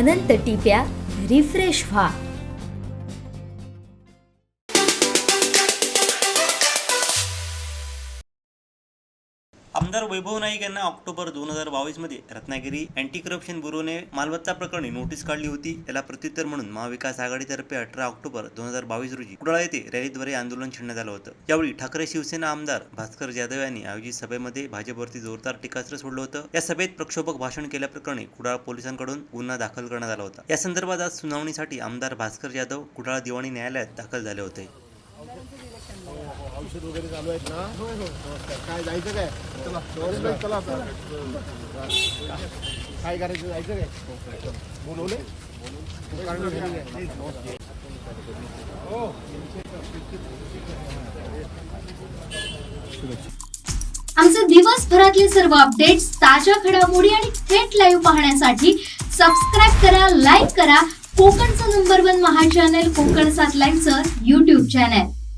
अनंत टिप्या refresh व्हा. आमदार वैभव नाईक यांना ऑक्टोबर 2022 मध्ये रत्नागिरी अँटी करप्शन ब्युरोने मालमत्ता प्रकरणी नोटीस काढली होती. याला प्रत्युत्तर म्हणून महाविकास आघाडीतर्फे 18 ऑक्टोबर 2022 रोजी कुडाळ येथे रॅलीद्वारे आंदोलन छेडण्यात आलं होतं. यावेळी ठाकरे शिवसेना आमदार भास्कर जाधव यांनी आयोजित सभेमध्ये भाजपवरती जोरदार टीकास्त्र सोडलं होतं. या सभेत प्रक्षोभक भाषण केल्याप्रकरणी कुडाळ पोलिसांकडून गुन्हा दाखल करण्यात आला होता. या संदर्भात आज सुनावणीसाठी आमदार भास्कर जाधव कुडाळ दिवाणी न्यायालयात दाखल झाले होते. औषध वगैरे चालू आहेत ना. काय जायचं काय? चला काय करायचं, जायचं काय? बोलवले आमचे दिवसभरातले सर्व अपडेट्स, ताज्या घडामोडी आणि थेट लाईव्ह पाहण्यासाठी सबस्क्राईब करा, लाईक करा कोकणचं नंबर 1 महा चॅनल कोकण 7 लाईव्हचं YouTube चॅनल.